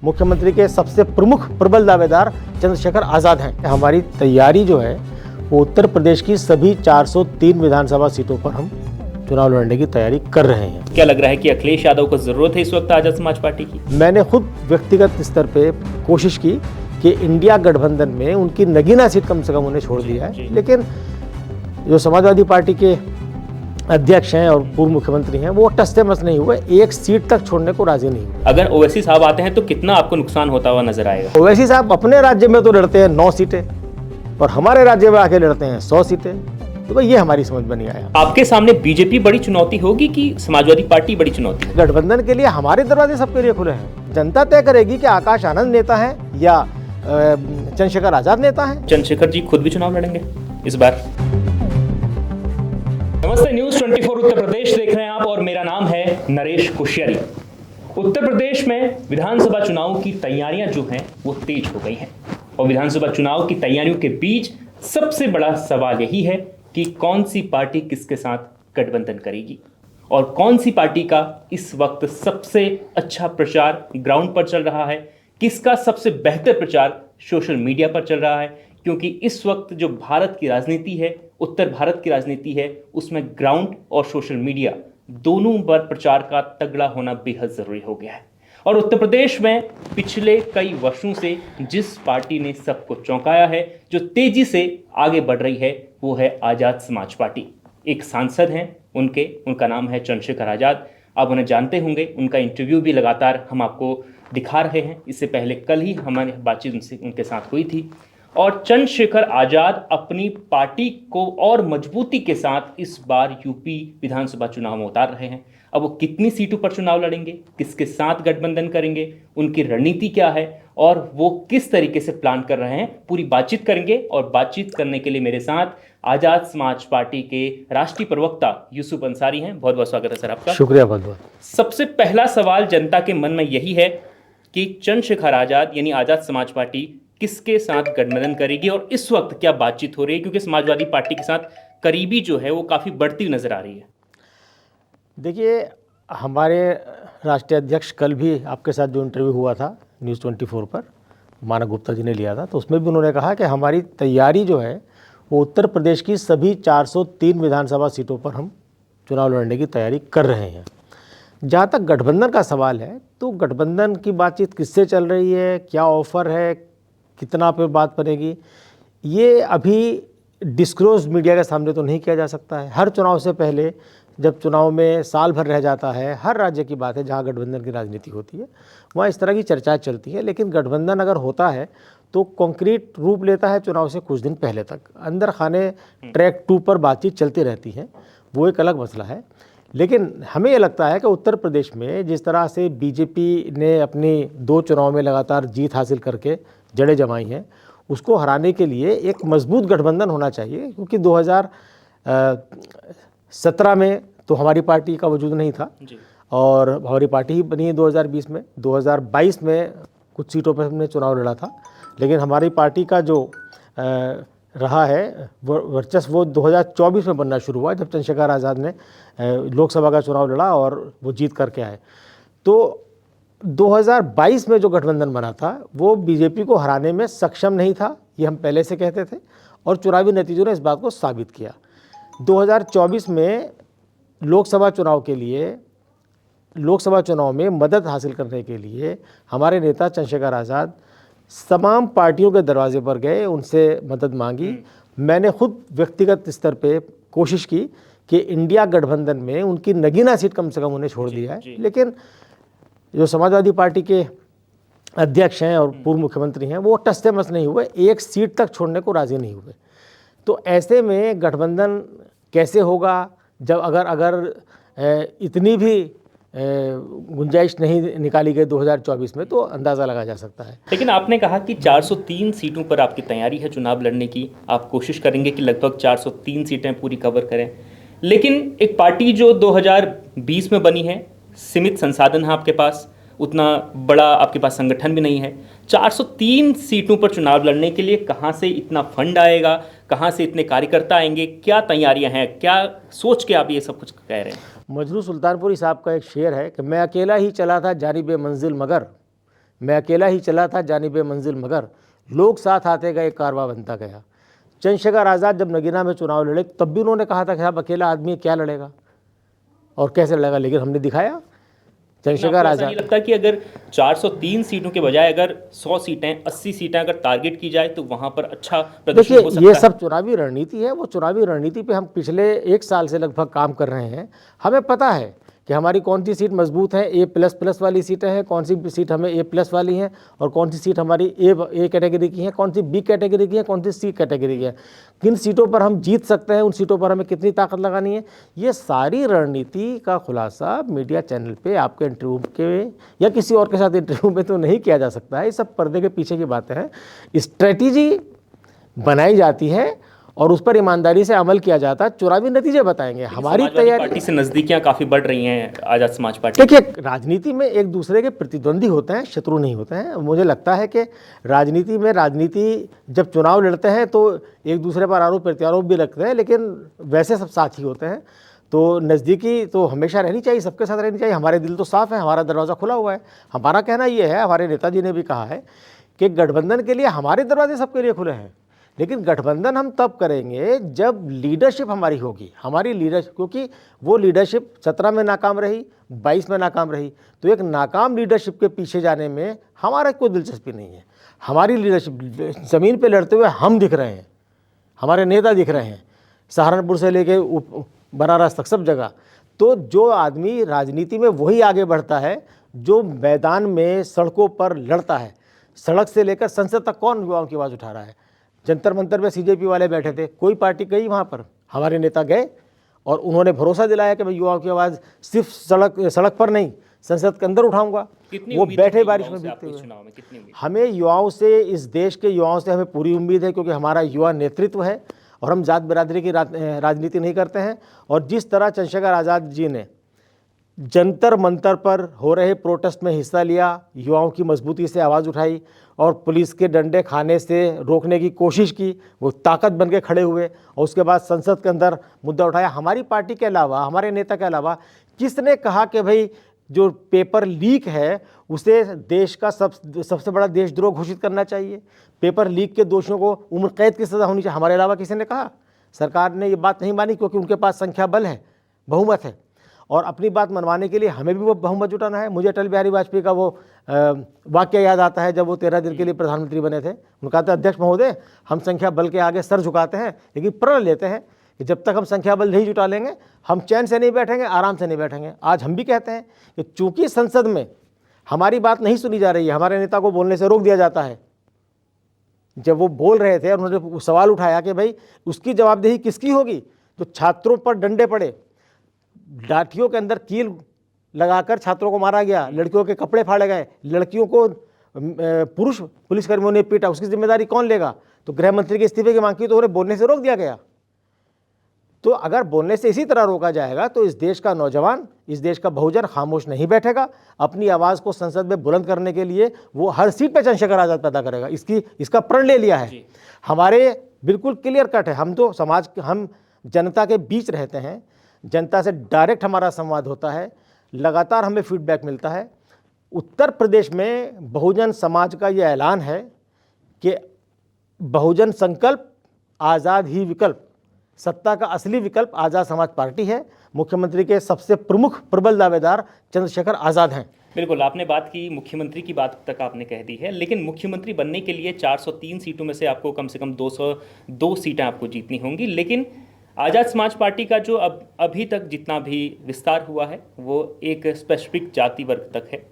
मुख्यमंत्री के सबसे प्रमुख प्रबल दावेदार चंद्रशेखर आज़ाद हैं। हमारी तैयारी जो है वो उत्तर प्रदेश की सभी 403 विधानसभा सीटों पर हम चुनाव लड़ने की तैयारी कर रहे हैं। क्या लग रहा है कि अखिलेश यादव को जरूरत है इस वक्त आजाद समाज पार्टी की? मैंने खुद व्यक्तिगत स्तर पे कोशिश की कि इंडिया गठबंधन में उनकी नगीना सीट कम से कम उन्हें छोड़ दिया है, लेकिन जो समाजवादी पार्टी के अध्यक्ष हैं और पूर्व मुख्यमंत्री हैं वो टस से मस नहीं हुए, एक सीट तक छोड़ने को राजी नहीं हुए। अगर ओवैसी साहब आते हैं तो कितना आपको नुकसान होता हुआ नजर आएगा? ओवैसी साहब अपने राज्य में तो लड़ते हैं 9 सीटें और हमारे राज्य में आके लड़ते हैं 100 सीटें, तो भाई ये हमारी समझ में नहीं आया। आपके सामने बीजेपी बड़ी चुनौती होगी कि समाजवादी पार्टी बड़ी चुनौती? गठबंधन के लिए हमारे दरवाजे सबके लिए खुले हैं। जनता तय करेगी कि आकाश आनंद नेता है या चंद्रशेखर आजाद नेता है। चंद्रशेखर जी खुद भी चुनाव लड़ेंगे इस बार? नमस्ते, न्यूज 24 उत्तर प्रदेश देख रहे हैं आप और मेरा नाम है नरेश कुशियारी। उत्तर प्रदेश में विधानसभा चुनाव की तैयारियां जो हैं वो तेज हो गई हैं और विधानसभा चुनाव की तैयारियों के बीच सबसे बड़ा सवाल यही है कि कौन सी पार्टी किसके साथ गठबंधन करेगी और कौन सी पार्टी का इस वक्त सबसे अच्छा प्रचार ग्राउंड पर चल रहा है, किसका सबसे बेहतर प्रचार सोशल मीडिया पर चल रहा है। क्योंकि इस वक्त जो भारत की राजनीति है, उत्तर भारत की राजनीति है, उसमें ग्राउंड और सोशल मीडिया दोनों पर प्रचार का तगड़ा होना बेहद ज़रूरी हो गया है। और उत्तर प्रदेश में पिछले कई वर्षों से जिस पार्टी ने सबको चौंकाया है, जो तेजी से आगे बढ़ रही है, वो है आज़ाद समाज पार्टी। एक सांसद हैं उनका नाम है चंद्रशेखर आज़ाद। आप उन्हें जानते होंगे, उनका इंटरव्यू भी लगातार हम आपको दिखा रहे हैं। इससे पहले कल ही हमारी बातचीत उनके साथ हुई थी और चंद्रशेखर आज़ाद अपनी पार्टी को और मजबूती के साथ इस बार यूपी विधानसभा चुनाव में उतार रहे हैं। अब वो कितनी सीटों पर चुनाव लड़ेंगे, किसके साथ गठबंधन करेंगे, उनकी रणनीति क्या है और वो किस तरीके से प्लान कर रहे हैं, पूरी बातचीत करेंगे। और बातचीत करने के लिए मेरे साथ आज़ाद समाज पार्टी के राष्ट्रीय प्रवक्ता यूसुफ अंसारी हैं। बहुत बहुत स्वागत है सर आपका। शुक्रिया बहुत बहुत। सबसे पहला सवाल जनता के मन में यही है कि चंद्रशेखर आज़ाद यानी आज़ाद समाज पार्टी किसके साथ गठबंधन करेगी और इस वक्त क्या बातचीत हो रही है, क्योंकि समाजवादी पार्टी के साथ करीबी जो है वो काफ़ी बढ़ती नजर आ रही है। देखिए, हमारे राष्ट्रीय अध्यक्ष कल भी आपके साथ जो इंटरव्यू हुआ था न्यूज़ 24 पर, मानक गुप्ता जी ने लिया था, तो उसमें भी उन्होंने कहा कि हमारी तैयारी जो है वो उत्तर प्रदेश की सभी 403 विधानसभा सीटों पर हम चुनाव लड़ने की तैयारी कर रहे हैं। जहाँ तक गठबंधन का सवाल है, तो गठबंधन की बातचीत किससे चल रही है, क्या ऑफ़र है, कितना पे बात बनेगी, ये अभी डिस्क्लोज मीडिया के सामने तो नहीं किया जा सकता है। हर चुनाव से पहले, जब चुनाव में साल भर रह जाता है, हर राज्य की बात है जहाँ गठबंधन की राजनीति होती है वहाँ इस तरह की चर्चाएं चलती है। लेकिन गठबंधन अगर होता है तो कॉन्क्रीट रूप लेता है चुनाव से कुछ दिन पहले तक। अंदर खाने ट्रैक 2 पर बातचीत चलती रहती है, वो एक अलग मसला है। लेकिन हमें ये लगता है कि उत्तर प्रदेश में जिस तरह से बीजेपी ने अपनी 2 चुनाव में लगातार जीत हासिल करके जड़ें जमाई हैं, उसको हराने के लिए एक मजबूत गठबंधन होना चाहिए। क्योंकि 2017 में तो हमारी पार्टी का वजूद नहीं था और हमारी पार्टी ही बनी है 2020 में। 2022 में कुछ सीटों पर हमने चुनाव लड़ा था, लेकिन हमारी पार्टी का जो रहा है वर्चस्व वो 2024 में बनना शुरू हुआ, जब चंद्रशेखर आज़ाद ने लोकसभा का चुनाव लड़ा और वो जीत करके आए। तो 2022 में जो गठबंधन बना था वो बीजेपी को हराने में सक्षम नहीं था, ये हम पहले से कहते थे और चुनावी नतीजों ने इस बात को साबित किया। 2024 में लोकसभा चुनाव के लिए, लोकसभा चुनाव में मदद हासिल करने के लिए हमारे नेता चंद्रशेखर आज़ाद तमाम पार्टियों के दरवाजे पर गए, उनसे मदद मांगी। मैंने खुद व्यक्तिगत स्तर पे कोशिश की कि इंडिया गठबंधन में उनकी नगीना सीट कम से कम उन्हें छोड़ दिया है, लेकिन जो समाजवादी पार्टी के अध्यक्ष हैं और पूर्व मुख्यमंत्री हैं वो टस से मस नहीं हुए, एक सीट तक छोड़ने को राजी नहीं हुए। तो ऐसे में गठबंधन कैसे होगा, जब अगर इतनी भी गुंजाइश नहीं निकाली गई 2024 में, तो अंदाज़ा लगा जा सकता है। लेकिन आपने कहा कि 403 सीटों पर आपकी तैयारी है चुनाव लड़ने की, आप कोशिश करेंगे कि लगभग 403 सीटें पूरी कवर करें। लेकिन एक पार्टी जो 2020 में बनी है, सीमित संसाधन है आपके पास, उतना बड़ा आपके पास संगठन भी नहीं है। 403 सीटों पर चुनाव लड़ने के लिए कहाँ से इतना फंड आएगा, कहाँ से इतने कार्यकर्ता आएंगे, क्या तैयारियां हैं, क्या सोच के आप ये सब कुछ कह रहे हैं? मजरू सुल्तानपुरी साहब का एक शेर है कि मैं अकेला ही चला था जानिबे मंजिल मगर मैं अकेला ही चला था जानिबे मंजिल मगर लोग साथ आते गए कारवां बनता गया। चंद्रशेखर आज़ाद जब नगीना में चुनाव लड़े तब भी उन्होंने कहा था कि साहब अकेला आदमी क्या लड़ेगा और कैसे लड़ेगा, लेकिन हमने दिखाया। चंद्रशेखर ऐसा आज़ाद नहीं लगता कि अगर 403 सीटों के बजाय अगर 100 सीटें 80 सीटें अगर टारगेट की जाए तो वहां पर अच्छा प्रदर्शन हो देखिए, सकता ये है? सब चुनावी रणनीति है। वो चुनावी रणनीति पे हम पिछले 1 साल से लगभग काम कर रहे हैं। हमें पता है कि हमारी कौन सी सीट मजबूत है, A++ वाली सीटें हैं, कौन सी सीट हमें A+ वाली हैं और कौन सी सीट हमारी ए कैटेगरी की है, कौन सी B कैटेगरी की है, कौन सी C कैटेगरी की है, किन सीटों पर हम जीत सकते हैं, उन सीटों पर हमें कितनी ताकत लगानी है। ये सारी रणनीति का खुलासा मीडिया चैनल पे आपके इंटरव्यू के या किसी और के साथ इंटरव्यू में तो नहीं किया जा सकता है। ये सब पर्दे के पीछे की बातें हैं। स्ट्रेटेजी बनाई जाती है और उस पर ईमानदारी से अमल किया जाता है। चुनावी नतीजे बताएंगे। हमारी समाजवादी तैयारी, पार्टी से नज़दीकियां काफ़ी बढ़ रही हैं आज़ाद समाज पार्टी। देखिए, राजनीति में एक दूसरे के प्रतिद्वंदी होते हैं, शत्रु नहीं होते हैं। मुझे लगता है कि राजनीति जब चुनाव लड़ते हैं तो एक दूसरे पर आरोप प्रत्यारोप भी रखते हैं, लेकिन वैसे सब साथी होते हैं। तो नज़दीकी तो हमेशा रहनी चाहिए, सबके साथ रहनी चाहिए। हमारे दिल तो साफ़ है, हमारा दरवाज़ा खुला हुआ है। हमारा कहना ये है, हमारे नेताजी ने भी कहा है कि गठबंधन के लिए हमारे दरवाजे सबके लिए खुले हैं, लेकिन गठबंधन हम तब करेंगे जब लीडरशिप हमारी होगी। हमारी लीडरशिप, क्योंकि वो लीडरशिप 17 में नाकाम रही, 22 में नाकाम रही, तो एक नाकाम लीडरशिप के पीछे जाने में हमारा कोई दिलचस्पी नहीं है। हमारी लीडरशिप, ज़मीन पे लड़ते हुए हम दिख रहे हैं, हमारे नेता दिख रहे हैं, सहारनपुर से लेके बनारस तक सब जगह। तो जो आदमी राजनीति में वही आगे बढ़ता है जो मैदान में सड़कों पर लड़ता है। सड़क से लेकर संसद तक कौन युवाओं की आवाज़ उठा रहा है? जंतर मंतर में CJP वाले बैठे थे, कोई पार्टी गई वहाँ पर? हमारे नेता गए और उन्होंने भरोसा दिलाया कि मैं युवाओं की आवाज़ सिर्फ सड़क पर नहीं, संसद के अंदर उठाऊंगा। वो बैठे बारिश में भीगते हुए। हमें युवाओं से, इस देश के युवाओं से हमें पूरी उम्मीद है, क्योंकि हमारा युवा नेतृत्व है और हम जात बिरादरी की राजनीति नहीं करते हैं। और जिस तरह चंद्रशेखर आज़ाद जी ने जंतर मंतर पर हो रहे प्रोटेस्ट में हिस्सा लिया, युवाओं की मजबूती से आवाज़ उठाई और पुलिस के डंडे खाने से रोकने की कोशिश की, वो ताकत बन के खड़े हुए और उसके बाद संसद के अंदर मुद्दा उठाया। हमारी पार्टी के अलावा, हमारे नेता के अलावा किसने कहा कि भाई जो पेपर लीक है उसे देश का सबसे बड़ा देशद्रोह घोषित करना चाहिए, पेपर लीक के दोषियों को उम्र कैद की सज़ा होनी चाहिए? हमारे अलावा किसी ने कहा? सरकार ने ये बात नहीं मानी, क्योंकि उनके पास संख्या बल है, बहुमत है, और अपनी बात मनवाने के लिए हमें भी वो बहुमत जुटाना है। मुझे अटल बिहारी वाजपेयी का वो वाक्य याद आता है, जब वो 13 दिन के लिए प्रधानमंत्री बने थे। उनका था, अध्यक्ष महोदय, हम संख्या बल के आगे सर झुकाते हैं, लेकिन प्रण लेते हैं कि जब तक हम संख्या बल नहीं जुटा लेंगे हम चैन से नहीं बैठेंगे, आराम से नहीं बैठेंगे। आज हम भी कहते हैं कि चूंकि संसद में हमारी बात नहीं सुनी जा रही है, हमारे नेता को बोलने से रोक दिया जाता है। जब वो बोल रहे थे और उन्होंने सवाल उठाया कि भाई उसकी जवाबदेही किसकी होगी, तो छात्रों पर डंडे पड़े, लाठियों के अंदर कील लगाकर छात्रों को मारा गया, लड़कियों के कपड़े फाड़े गए, लड़कियों को पुरुष पुलिसकर्मियों ने पीटा, उसकी जिम्मेदारी कौन लेगा? तो गृह मंत्री के इस्तीफे की मांग की तो उन्हें बोलने से रोक दिया गया। तो अगर बोलने से इसी तरह रोका जाएगा तो इस देश का नौजवान, इस देश का बहुजन खामोश नहीं बैठेगा। अपनी आवाज़ को संसद में बुलंद करने के लिए वो हर सीट पर चंद्रशेखर आज़ाद पैदा करेगा। इसका प्रण ले लिया है। हमारे बिल्कुल क्लियर कट है। हम तो हम जनता के बीच रहते हैं, जनता से डायरेक्ट हमारा संवाद होता है, लगातार हमें फीडबैक मिलता है। उत्तर प्रदेश में बहुजन समाज का यह ऐलान है कि बहुजन संकल्प, आज़ाद ही विकल्प, सत्ता का असली विकल्प आज़ाद समाज पार्टी है। मुख्यमंत्री के सबसे प्रमुख प्रबल दावेदार चंद्रशेखर आज़ाद हैं। बिल्कुल, आपने बात की, मुख्यमंत्री की बात तक आपने कह दी है, लेकिन मुख्यमंत्री बनने के लिए 403 सीटों में से आपको कम से कम 202 सीटें आपको जीतनी होंगी। लेकिन आज़ाद समाज पार्टी का जो अभी तक जितना भी विस्तार हुआ है वो एक स्पेसिफिक जाति वर्ग तक है।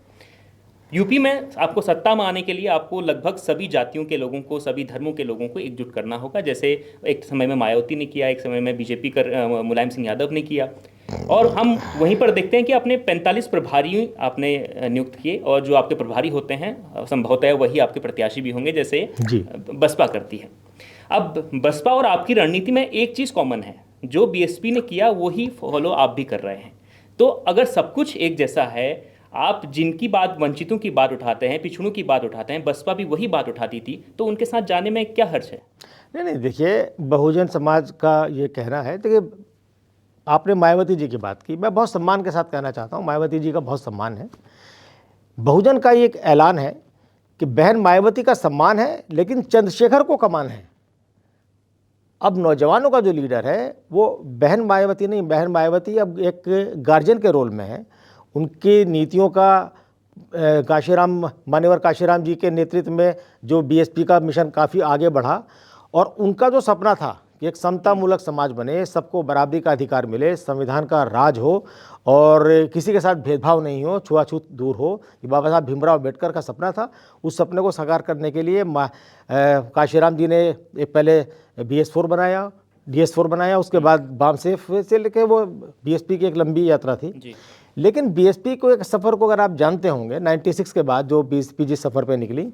यूपी में आपको सत्ता में आने के लिए आपको लगभग सभी जातियों के लोगों को, सभी धर्मों के लोगों को एकजुट करना होगा, जैसे एक समय में मायावती ने किया, एक समय में बीजेपी का मुलायम सिंह यादव ने किया। और हम वहीं पर देखते हैं कि आपने 45 प्रभारी आपने नियुक्त किए, और जो आपके प्रभारी होते हैं संभवतः वही आपके प्रत्याशी भी होंगे, जैसे बसपा करती है। अब बसपा और आपकी रणनीति में एक चीज़ कॉमन है, जो बीएसपी ने किया वही फॉलो आप भी कर रहे हैं। तो अगर सब कुछ एक जैसा है, आप जिनकी बात, वंचितों की बात उठाते हैं, पिछड़ों की बात उठाते हैं, बसपा भी वही बात उठाती थी, तो उनके साथ जाने में क्या हर्ज है? नहीं, देखिए, बहुजन समाज का ये कहना है। देखिए, आपने मायावती जी की बात की, मैं बहुत सम्मान के साथ कहना चाहता हूँ, मायावती जी का बहुत सम्मान है। बहुजन का ये एक ऐलान है कि बहन मायावती का सम्मान है लेकिन चंद्रशेखर को कमान है। अब नौजवानों का जो लीडर है वो बहन मायावती नहीं, बहन मायावती अब एक गार्जियन के रोल में है। उनकी नीतियों का मान्यवर काशीराम जी के नेतृत्व में जो बीएसपी का मिशन काफ़ी आगे बढ़ा और उनका जो सपना था कि एक समतामूलक समाज बने, सबको बराबरी का अधिकार मिले, संविधान का राज हो और किसी के साथ भेदभाव नहीं हो, छुआछूत दूर हो, ये बाबा साहब भीमराव अम्बेडकर का सपना था। उस सपने को साकार करने के लिए काशीराम जी ने एक पहले BS4 बनाया, DS4 बनाया, उसके बाद बामसेफ से लेके वो बीएसपी की एक लंबी यात्रा थी जी। लेकिन बीएसपी को एक सफ़र को अगर आप जानते होंगे 96 के बाद जो बीएसपी जिस सफ़र पे निकली,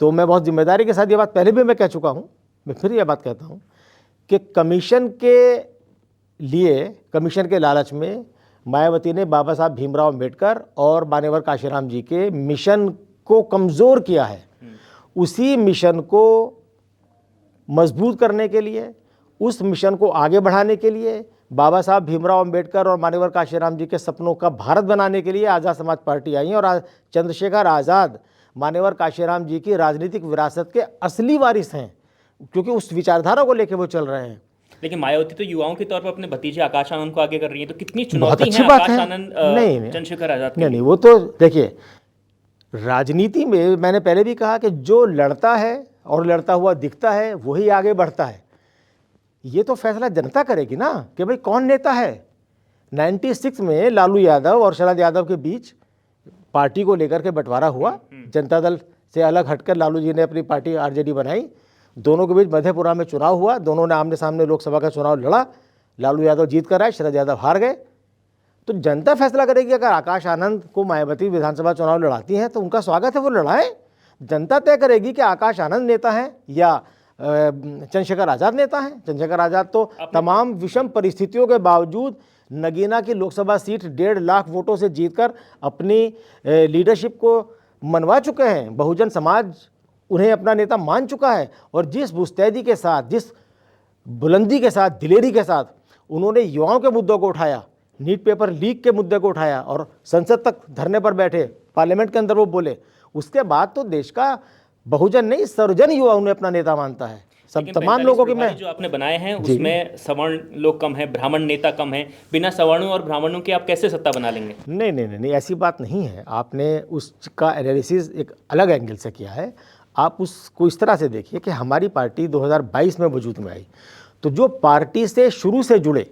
तो मैं बहुत जिम्मेदारी के साथ ये बात पहले भी मैं कह चुका हूँ, मैं फिर ये बात कहता हूँ कि कमीशन के लालच में मायावती ने बाबा साहब भीमराव अम्बेडकर और मान्यवर काशीराम जी के मिशन को कमज़ोर किया है। उसी मिशन को मजबूत करने के लिए, उस मिशन को आगे बढ़ाने के लिए, बाबा साहब भीमराव अम्बेडकर और मान्यवर काशीराम जी के सपनों का भारत बनाने के लिए आज़ाद समाज पार्टी आई है। और चंद्रशेखर आज़ाद मान्यवर काशीराम जी की राजनीतिक विरासत के असली वारिस हैं, क्योंकि उस विचारधारा को लेकर वो चल रहे हैं। लेकिन मायावती तो युवाओं के तौर पर अपने भतीजे आकाश आनंद को आगे कर रही है, तो कितनी बहुत चुनौती अच्छी है बात आकाश है। आनंद नहीं, चंद्रशेखर आजाद के नहीं लिए? नहीं, वो तो देखिए, राजनीति में मैंने पहले भी कहा कि जो लड़ता है और लड़ता हुआ दिखता है वही आगे बढ़ता है। ये तो फैसला जनता करेगी ना कि भाई कौन नेता है। 96 में लालू यादव और शरद यादव के बीच पार्टी को लेकर के बंटवारा हुआ। जनता दल से अलग हटकर लालू जी ने अपनी पार्टी आरजेडी बनाई। दोनों के बीच मधेपुरा में चुनाव हुआ, दोनों ने आमने सामने लोकसभा का चुनाव लड़ा। लालू यादव जीत कर आए, शरद यादव हार गए। तो जनता फैसला करेगी। अगर आकाश आनंद को मायावती विधानसभा चुनाव लड़ाती हैं तो उनका स्वागत है, वो लड़ाएं। जनता तय करेगी कि आकाश आनंद नेता हैं या चंद्रशेखर आज़ाद नेता हैं। चंद्रशेखर आज़ाद तो तमाम विषम परिस्थितियों के बावजूद नगीना की लोकसभा सीट 1.5 लाख वोटों से जीतकर अपनी लीडरशिप को मनवा चुके हैं। बहुजन समाज उन्हें अपना नेता मान चुका है और जिस मुस्तैदी के साथ, जिस बुलंदी के साथ, दिलेरी के साथ उन्होंने युवाओं के मुद्दों को उठाया, नीट पेपर लीक के मुद्दे को उठाया और संसद तक धरने पर बैठे, पार्लियामेंट के अंदर वो बोले, उसके बाद तो देश का बहुजन नहीं सर्वजन युवा उन्हें अपना नेता मानता है। सब तमाम लोगों की मैं जो आपने बनाए हैं उसमें सवर्ण लोग कम है, ब्राह्मण नेता कम है, बिना सवर्णों और ब्राह्मणों के आप कैसे सत्ता बना लेंगे? नहीं नहीं नहीं, ऐसी बात नहीं है। आपने उसका एनालिसिस एक अलग एंगल से किया है। आप उसको इस तरह से देखिए कि हमारी पार्टी 2022 में वजूद में आई, तो जो पार्टी से शुरू से जुड़े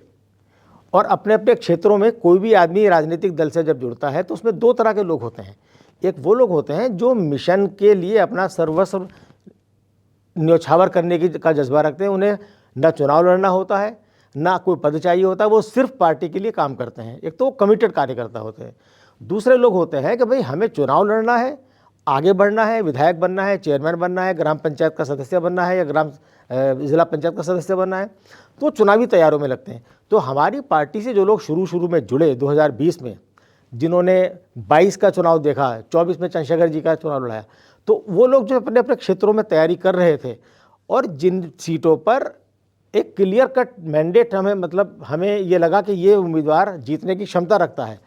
और अपने अपने क्षेत्रों में कोई भी आदमी राजनीतिक दल से जब जुड़ता है तो उसमें दो तरह के लोग होते हैं। एक वो लोग होते हैं जो मिशन के लिए अपना सर्वस्व न्यौछावर करने का जज्बा रखते हैं। उन्हें ना चुनाव लड़ना होता है, ना कोई पद चाहिए होता है, वो सिर्फ पार्टी के लिए काम करते हैं। एक तो वो कमिटेड कार्यकर्ता होते हैं। दूसरे लोग होते हैं कि भाई हमें चुनाव लड़ना है, आगे बढ़ना है, विधायक बनना है, चेयरमैन बनना है, ग्राम पंचायत का सदस्य बनना है या जिला पंचायत का सदस्य बनना है, तो चुनावी तैयारों में लगते हैं। तो हमारी पार्टी से जो लोग शुरू में जुड़े 2020 में, जिन्होंने 22 का चुनाव देखा, 24 में चंद्रशेखर जी का चुनाव लड़ाया, तो वो लोग जो अपने अपने क्षेत्रों में तैयारी कर रहे थे और जिन सीटों पर एक क्लियर कट मैंडेट हमें ये लगा कि ये उम्मीदवार जीतने की क्षमता रखता है,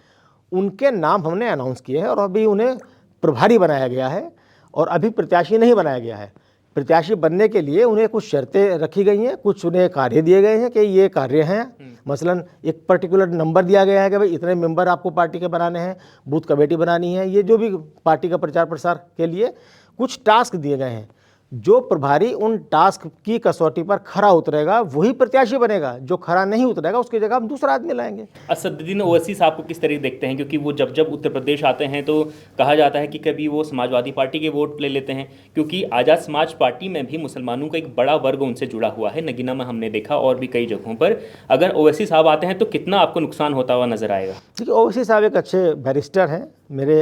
उनके नाम हमने अनाउंस किए हैं और अभी उन्हें प्रभारी बनाया गया है और अभी प्रत्याशी नहीं बनाया गया है। प्रत्याशी बनने के लिए उन्हें कुछ शर्तें रखी गई हैं, कुछ उन्हें कार्य दिए गए हैं कि ये कार्य हैं। मसलन एक पर्टिकुलर नंबर दिया गया है कि भाई इतने मेंबर आपको पार्टी के बनाने हैं, बूथ कमेटी बनानी है, ये जो भी पार्टी का प्रचार प्रसार के लिए कुछ टास्क दिए गए हैं। जो प्रभारी उन टास्क की कसौटी पर खरा उतरेगा वही प्रत्याशी बनेगा, जो खरा नहीं उतरेगा उसकी जगह हम दूसरा आदमी लाएंगे। असदुद्दीन ओवैसी साहब को किस तरह देखते हैं? क्योंकि वो जब उत्तर प्रदेश आते हैं तो कहा जाता है कि कभी वो समाजवादी पार्टी के वोट ले लेते हैं, क्योंकि आज़ाद समाज पार्टी में भी मुसलमानों का एक बड़ा वर्ग उनसे जुड़ा हुआ है। नगीना में हमने देखा और भी कई जगहों पर। अगर ओवैसी साहब आते हैं तो कितना आपको नुकसान होता हुआ नजर आएगा? देखिए, ओवैसी साहब एक अच्छे बैरिस्टर हैं, मेरे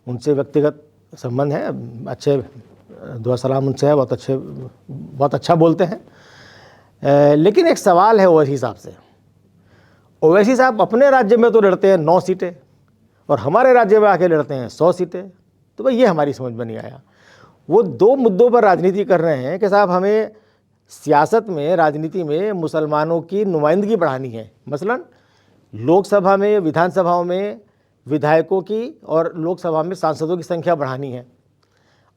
उनसे व्यक्तिगत संबंध हैं, अच्छे दुआ सलाम उनसे है, बहुत अच्छा बोलते हैं। लेकिन एक सवाल है ओवैसी साहब से। ओवैसी साहब अपने राज्य में तो लड़ते हैं 9 सीटें और हमारे राज्य में आके लड़ते हैं 100 सीटें। तो भाई ये हमारी समझ में नहीं आया। वो दो मुद्दों पर राजनीति कर रहे हैं कि साहब हमें सियासत में, राजनीति में मुसलमानों की नुमाइंदगी बढ़ानी है। मसलन लोकसभा में, विधानसभाओं में विधायकों की और लोकसभा में सांसदों की संख्या बढ़ानी है।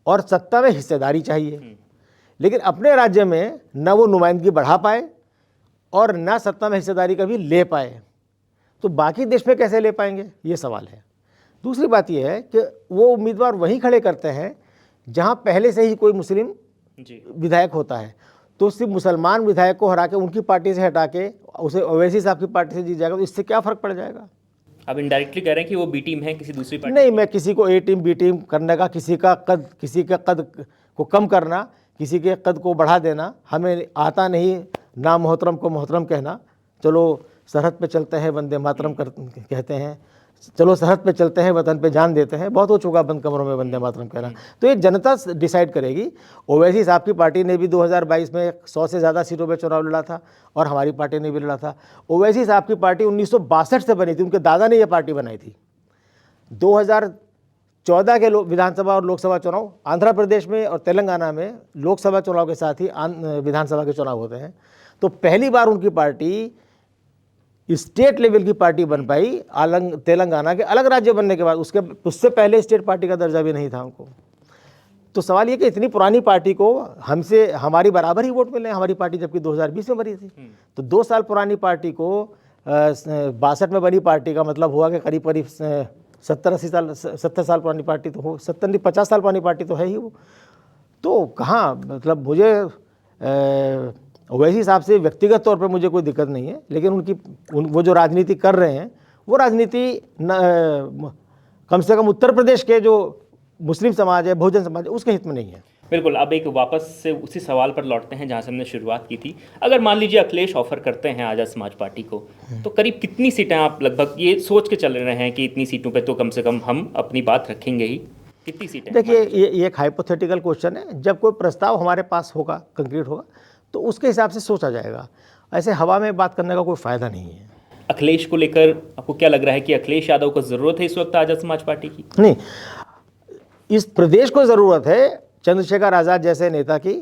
और सत्ता में हिस्सेदारी चाहिए, लेकिन अपने राज्य में न वो नुमाइंदगी बढ़ा पाए और न सत्ता में हिस्सेदारी कभी ले पाए, तो बाकी देश में कैसे ले पाएंगे, ये सवाल है। दूसरी बात ये है कि वो उम्मीदवार वहीं खड़े करते हैं जहां पहले से ही कोई मुस्लिम विधायक होता है, तो सिर्फ मुसलमान विधायक को हरा के उनकी पार्टी से हटा के उसे ओवैसी साहब की पार्टी से जीत जाएगा, तो इससे क्या फ़र्क पड़ जाएगा। आप इनडायरेक्टली कह रहे हैं कि वो बी टीम है किसी दूसरी पार्टी? नहीं, मैं किसी को ए टीम बी टीम करने का, किसी के कद को कम करना, किसी के कद को बढ़ा देना हमें आता नहीं। ना मोहतरम को मोहतरम कहना, चलो सरहद पे चलते हैं वंदे मातरम कहते हैं, चलो सरहद पे चलते हैं वतन पे जान देते हैं, बहुत हो चुका बंद कमरों में वंदे मातरम कहना। तो ये जनता डिसाइड करेगी। ओवैसी साहब की पार्टी ने भी 2022 में 100 से ज़्यादा सीटों पे चुनाव लड़ा था और हमारी पार्टी ने भी लड़ा था। ओवैसी साहब की पार्टी 1962 से बनी थी, उनके दादा ने ये पार्टी बनाई थी। 2014 के विधानसभा और लोकसभा चुनाव आंध्र प्रदेश में और तेलंगाना में लोकसभा चुनाव के साथ ही विधानसभा के चुनाव होते हैं, तो पहली बार उनकी पार्टी स्टेट लेवल की पार्टी बन पाई तेलंगाना के अलग राज्य बनने के बाद। उससे पहले स्टेट पार्टी का दर्जा भी नहीं था उनको। तो सवाल ये कि इतनी पुरानी पार्टी को हमसे हमारी बराबर ही वोट मिले, हमारी पार्टी जबकि 2020 में बनी थी, तो 2 साल पुरानी पार्टी को 62 में बनी पार्टी का मतलब हुआ कि करीब करीब 70 साल पुरानी पार्टी तो हो, 50 साल पुरानी पार्टी तो है ही वो। तो कहाँ, मतलब मुझे ओवैसी साहब से व्यक्तिगत तौर पे मुझे कोई दिक्कत नहीं है, लेकिन वो जो राजनीति कर रहे हैं वो राजनीति कम से कम उत्तर प्रदेश के जो मुस्लिम समाज है, बहुजन समाज है, उसके हित में नहीं है। बिल्कुल। अब एक वापस से उसी सवाल पर लौटते हैं जहां से हमने शुरुआत की थी। अगर मान लीजिए अखिलेश ऑफर करते हैं आज़ाद समाज पार्टी को, तो करीब कितनी सीटें आप लगभग ये सोच के चल रहे हैं कि इतनी सीटों पे तो कम से कम हम अपनी बात रखेंगे ही? कितनी सीटें? देखिए, ये एक हाइपोथेटिकल क्वेश्चन है। जब कोई प्रस्ताव हमारे पास होगा, कंक्रीट होगा, तो उसके हिसाब से सोचा जाएगा। ऐसे हवा में बात करने का कोई फ़ायदा नहीं है। अखिलेश को लेकर आपको क्या लग रहा है कि अखिलेश यादव को ज़रूरत है इस वक्त आज़ाद समाज पार्टी की? नहीं, इस प्रदेश को ज़रूरत है चंद्रशेखर आज़ाद जैसे नेता की,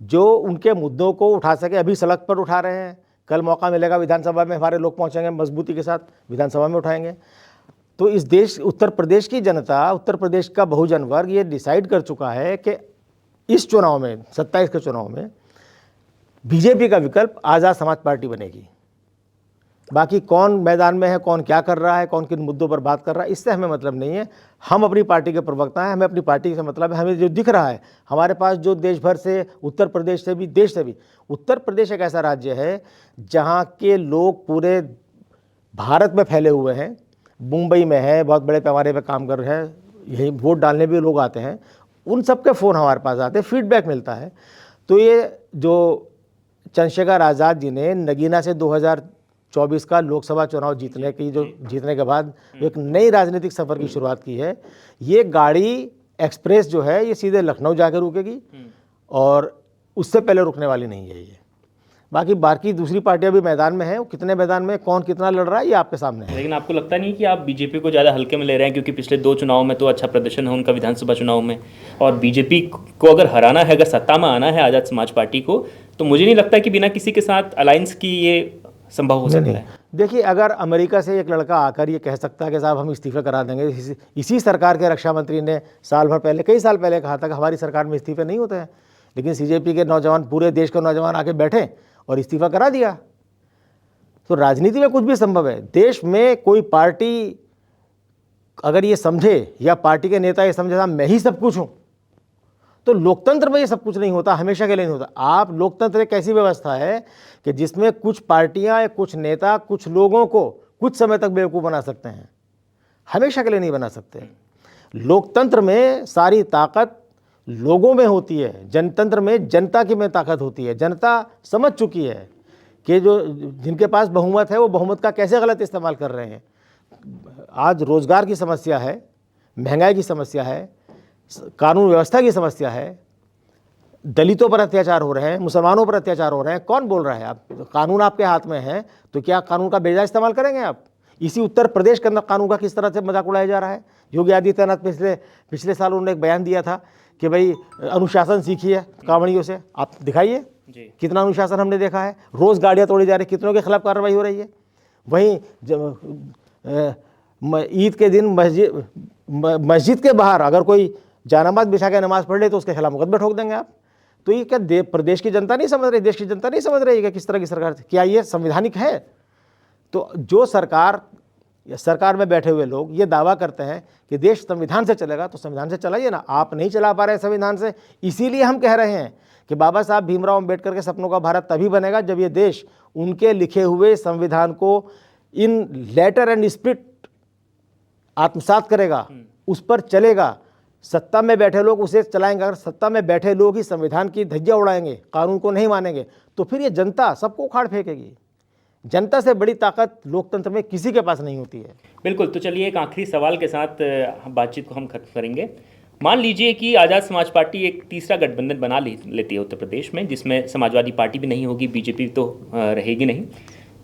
जो उनके मुद्दों को उठा सके। अभी सड़क पर उठा रहे हैं, कल मौका मिलेगा विधानसभा में, हमारे लोग पहुंचेंगे मजबूती के साथ, विधानसभा में उठाएंगे। तो इस देश, उत्तर प्रदेश की जनता, उत्तर प्रदेश का बहुजन वर्ग ये डिसाइड कर चुका है कि इस चुनाव में, 27 के चुनाव में बीजेपी का विकल्प आज़ाद समाज पार्टी बनेगी। बाकी कौन मैदान में है, कौन क्या कर रहा है, कौन किन मुद्दों पर बात कर रहा है, इससे हमें मतलब नहीं है। हम अपनी पार्टी के प्रवक्ता हैं, हमें अपनी पार्टी से मतलब है। हमें जो दिख रहा है, हमारे पास जो देश भर से, उत्तर प्रदेश से भी, देश से भी, उत्तर प्रदेश एक ऐसा राज्य है जहाँ के लोग पूरे भारत में फैले हुए हैं। मुंबई में है, बहुत बड़े पैमाने पर काम कर रहे हैं, यही वोट डालने भी लोग आते हैं, उन सबके फ़ोन हमारे पास आते हैं, फीडबैक मिलता है। तो ये जो चंद्रशेखर आज़ाद जी ने नगीना से 2024 का लोकसभा चुनाव जीतने के बाद एक नई राजनीतिक सफ़र की शुरुआत की है। ये गाड़ी एक्सप्रेस जो है ये सीधे लखनऊ जाकर रुकेगी और उससे पहले रुकने वाली नहीं है ये। बाकी दूसरी पार्टियां भी मैदान में हैं, वो कितने मैदान में, कौन कितना लड़ रहा है, ये आपके सामने है। लेकिन आपको लगता नहीं कि आप बीजेपी को ज़्यादा हल्के में ले रहे हैं, क्योंकि पिछले 2 चुनाव में तो अच्छा प्रदर्शन है उनका विधानसभा चुनाव में, और बीजेपी को अगर हराना है, अगर सत्ता में आना है आज़ाद समाज पार्टी को, तो मुझे नहीं लगता कि बिना किसी के साथ अलायंस की ये संभव हो सकता है। देखिए, अगर अमेरिका से एक लड़का आकर ये कह सकता है कि साहब हम इस्तीफे करा देंगे, इसी सरकार के रक्षा मंत्री ने कई साल पहले कहा था कि हमारी सरकार में इस्तीफे नहीं होते हैं, लेकिन सीजेपी के नौजवान, पूरे देश के नौजवान आके बैठे और इस्तीफा करा दिया। तो राजनीति में कुछ भी संभव है। देश में कोई पार्टी अगर ये समझे, या पार्टी के नेता ये समझे साहब मैं ही सब कुछ हूँ, तो लोकतंत्र में ये सब कुछ नहीं होता, हमेशा के लिए नहीं होता। आप, लोकतंत्र एक ऐसी व्यवस्था है कि जिसमें कुछ पार्टियां, कुछ नेता, कुछ लोगों को कुछ समय तक बेवकूफ़ बना सकते हैं, हमेशा के लिए नहीं बना सकते। लोकतंत्र में सारी ताकत लोगों में होती है, जनतंत्र में जनता की में ताकत होती है। जनता समझ चुकी है कि जो जिनके पास बहुमत है वो बहुमत का कैसे गलत इस्तेमाल कर रहे हैं। आज रोज़गार की समस्या है, महंगाई की समस्या है, कानून व्यवस्था की समस्या है, दलितों पर अत्याचार हो रहे हैं, मुसलमानों पर अत्याचार हो रहे हैं। कौन बोल रहा है? आप, कानून आपके हाथ में है, तो क्या कानून का बेजा इस्तेमाल करेंगे आप? इसी उत्तर प्रदेश के अंदर कानून का किस तरह से मजाक उड़ाया जा रहा है। योगी आदित्यनाथ पिछले साल उन्होंने एक बयान दिया था कि भाई अनुशासन सीखिए कांवड़ियों से। आप दिखाइए कितना अनुशासन हमने देखा है। रोज़ गाड़ियाँ तोड़ी जा रही, कितनों के खिलाफ कार्रवाई हो रही है। वहीं ईद के दिन मस्जिद के बाहर अगर कोई जानमाज बिछा के नमाज पढ़ ले तो उसके खिलाफ मुकदमा ठोक देंगे आप। तो ये क्या प्रदेश की जनता नहीं समझ रही, देश की जनता नहीं समझ रही है किस तरह की सरकार, क्या ये संवैधानिक है? तो जो सरकार में बैठे हुए लोग ये दावा करते हैं कि देश संविधान से चलेगा, तो संविधान से चलाइए ना। आप नहीं चला पा रहे संविधान से, इसीलिए हम कह रहे हैं कि बाबा साहब भीमराव अंबेडकर के सपनों का भारत तभी बनेगा जब ये देश उनके लिखे हुए संविधान को इन लेटर एंड स्पिरिट आत्मसात करेगा, उस पर चलेगा। सत्ता में बैठे लोग उसे चलाएंगे। अगर सत्ता में बैठे लोग ही संविधान की धज्जियां उड़ाएंगे, कानून को नहीं मानेंगे, तो फिर ये जनता सबको उखाड़ फेंकेगी। जनता से बड़ी ताकत लोकतंत्र में किसी के पास नहीं होती है। बिल्कुल। तो चलिए एक आखिरी सवाल के साथ बातचीत को हम खत्म करेंगे। मान लीजिए कि आज़ाद समाज पार्टी एक तीसरा गठबंधन बना लेती है उत्तर प्रदेश में, जिसमें समाजवादी पार्टी भी नहीं होगी, बीजेपी तो रहेगी नहीं,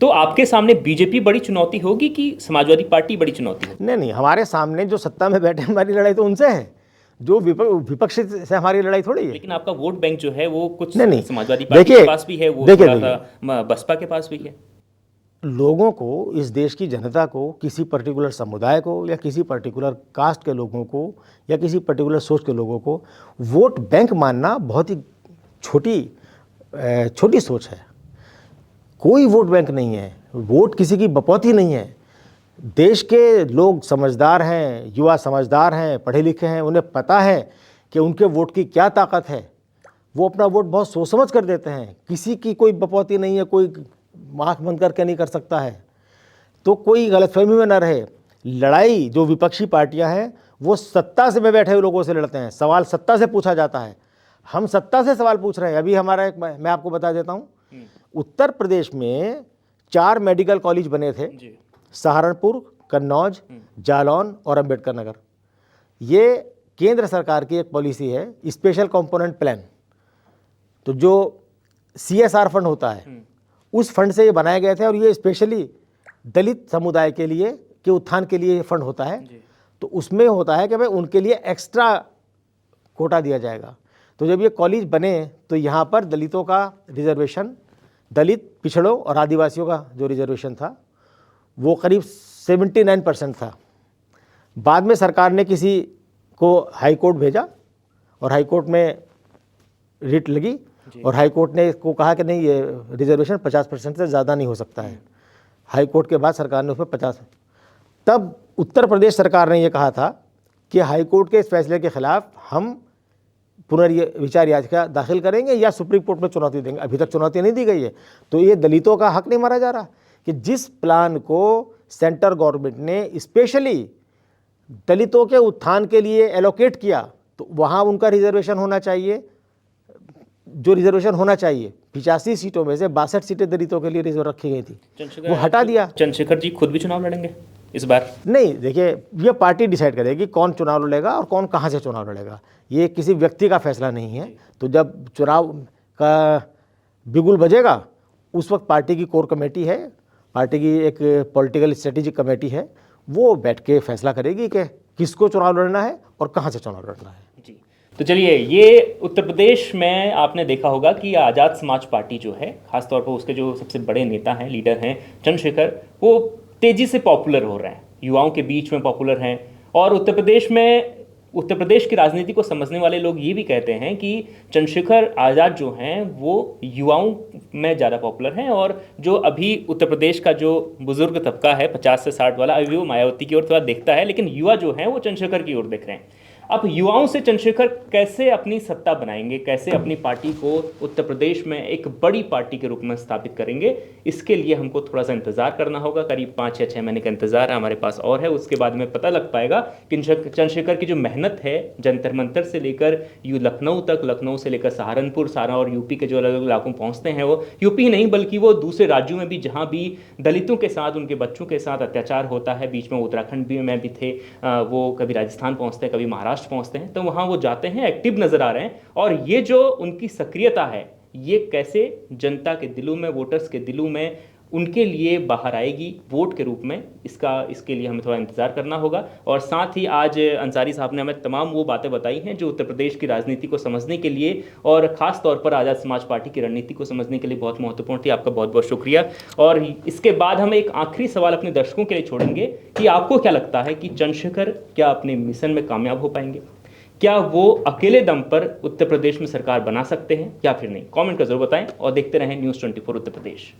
तो आपके सामने बीजेपी बड़ी चुनौती होगी कि समाजवादी पार्टी बड़ी चुनौती होगी? नहीं, हमारे सामने जो सत्ता में बैठे हमारी लड़ाई तो उनसे है, जो विपक्ष से हमारी लड़ाई थोड़ी है। लेकिन आपका वोट बैंक जो है वो कुछ नहीं, समाजवादी पार्टी के पास भी है, वो थोड़ा सा बसपा के पास भी है। लोगों को, इस देश की जनता को, किसी पर्टिकुलर समुदाय को या किसी पर्टिकुलर कास्ट के लोगों को या किसी पर्टिकुलर सोच के लोगों को वोट बैंक मानना बहुत ही छोटी सोच है। कोई वोट बैंक नहीं है, वोट किसी की बपौती नहीं है। देश के लोग समझदार हैं, युवा समझदार हैं, पढ़े लिखे हैं, उन्हें पता है कि उनके वोट की क्या ताकत है। वो अपना वोट बहुत सोच समझ कर देते हैं। किसी की कोई बपौती नहीं है, कोई आँख बंद करके नहीं कर सकता है। तो कोई गलतफहमी में न रहे। लड़ाई जो विपक्षी पार्टियां हैं वो सत्ता से में बैठे हुए लोगों से लड़ते हैं, सवाल सत्ता से पूछा जाता है। हम सत्ता से सवाल पूछ रहे हैं। अभी हमारा मैं आपको बता देता हूँ, उत्तर प्रदेश में 4 मेडिकल कॉलेज बने थे, सहारनपुर, कन्नौज, जालौन और अंबेडकर नगर। ये केंद्र सरकार की एक पॉलिसी है, स्पेशल कंपोनेंट प्लान। तो जो CSR फंड होता है उस फंड से ये बनाए गए थे, और ये स्पेशली दलित समुदाय के लिए के उत्थान के लिए फंड होता है। तो उसमें होता है कि भाई उनके लिए एक्स्ट्रा कोटा दिया जाएगा। तो जब ये कॉलेज बने तो यहाँ पर दलितों का रिजर्वेशन, दलित, पिछड़ों और आदिवासियों का जो रिजर्वेशन था वो करीब 79% था। बाद में सरकार ने किसी को हाई कोर्ट भेजा और हाई कोर्ट में रिट लगी और हाई कोर्ट ने को कहा कि नहीं, ये रिजर्वेशन 50% से ज़्यादा नहीं हो सकता है। हाई कोर्ट के बाद सरकार ने उसमें 50, तब उत्तर प्रदेश सरकार ने ये कहा था कि हाई कोर्ट के इस फैसले के खिलाफ हम पुनर्विचार याचिका दाखिल करेंगे या सुप्रीम कोर्ट में चुनौती देंगे। अभी तक चुनौती नहीं दी गई है। तो ये दलितों का हक नहीं मारा जा रहा कि जिस प्लान को सेंट्रल गवर्नमेंट ने स्पेशली दलितों के उत्थान के लिए एलोकेट किया, तो वहाँ उनका रिजर्वेशन होना चाहिए। जो रिजर्वेशन होना चाहिए 85 सीटों में से 62 सीटें दलितों के लिए रिजर्व रखी गई थी, वो हटा दिया। चंद्रशेखर जी खुद भी चुनाव लड़ेंगे इस बार? नहीं, देखिए ये पार्टी डिसाइड करेगी कौन चुनाव लड़ेगा और कौन कहाँ से चुनाव लड़ेगा। ये किसी व्यक्ति का फैसला नहीं है। तो जब चुनाव का बिगुल बजेगा उस वक्त पार्टी की कोर कमेटी है, पार्टी की एक पॉलिटिकल स्ट्रेटेजिक कमेटी है, वो बैठ के फैसला करेगी कि किसको चुनाव लड़ना है और कहाँ से चुनाव लड़ना है। जी, तो चलिए, ये उत्तर प्रदेश में आपने देखा होगा कि आज़ाद समाज पार्टी जो है, खासतौर पर उसके जो सबसे बड़े नेता हैं, लीडर हैं चंद्रशेखर, वो तेज़ी से पॉपुलर हो रहे हैं, युवाओं के बीच में पॉपुलर हैं। और उत्तर प्रदेश की राजनीति को समझने वाले लोग ये भी कहते हैं कि चंद्रशेखर आज़ाद जो हैं वो युवाओं में ज़्यादा पॉपुलर हैं, और जो अभी उत्तर प्रदेश का जो बुजुर्ग तबका है 50 से 60 वाला, अभी वो मायावती की ओर थोड़ा देखता है, लेकिन युवा जो हैं वो चंद्रशेखर की ओर देख रहे हैं। अब युवाओं से चंद्रशेखर कैसे अपनी सत्ता बनाएंगे, कैसे अपनी पार्टी को उत्तर प्रदेश में एक बड़ी पार्टी के रूप में स्थापित करेंगे, इसके लिए हमको थोड़ा सा इंतजार करना होगा। करीब 5 या 6 महीने का इंतजार हमारे पास और है। उसके बाद में पता लग पाएगा कि चंद्रशेखर की जो मेहनत है जंतर मंतर से लेकर लखनऊ तक, लखनऊ से लेकर सहारनपुर, सारा और यूपी के जो अलग अलग इलाकों पहुँचते हैं, वो यूपी नहीं बल्कि वो दूसरे राज्यों में भी, जहाँ भी दलितों के साथ, उनके बच्चों के साथ अत्याचार होता है, बीच में उत्तराखंड में भी थे, वो कभी राजस्थान पहुँचते हैं, कभी महाराष्ट्र पहुंचते हैं, तो वहां वो जाते हैं, एक्टिव नजर आ रहे हैं। और ये जो उनकी सक्रियता है, ये कैसे जनता के दिलों में, वोटर्स के दिलों में उनके लिए बाहर आएगी वोट के रूप में, इसके लिए हमें थोड़ा इंतजार करना होगा। और साथ ही आज अंसारी साहब ने हमें तमाम वो बातें बताई हैं जो उत्तर प्रदेश की राजनीति को समझने के लिए और ख़ास तौर पर आज़ाद समाज पार्टी की रणनीति को समझने के लिए बहुत महत्वपूर्ण थी। आपका बहुत बहुत शुक्रिया। और इसके बाद हम एक आखिरी सवाल अपने दर्शकों के लिए छोड़ेंगे कि आपको क्या लगता है कि चंद्रशेखर क्या अपने मिशन में कामयाब हो पाएंगे? क्या वो अकेले दम पर उत्तर प्रदेश में सरकार बना सकते हैं या फिर नहीं? कमेंट कर जरूर बताएं और देखते रहें न्यूज़ 24 उत्तर प्रदेश।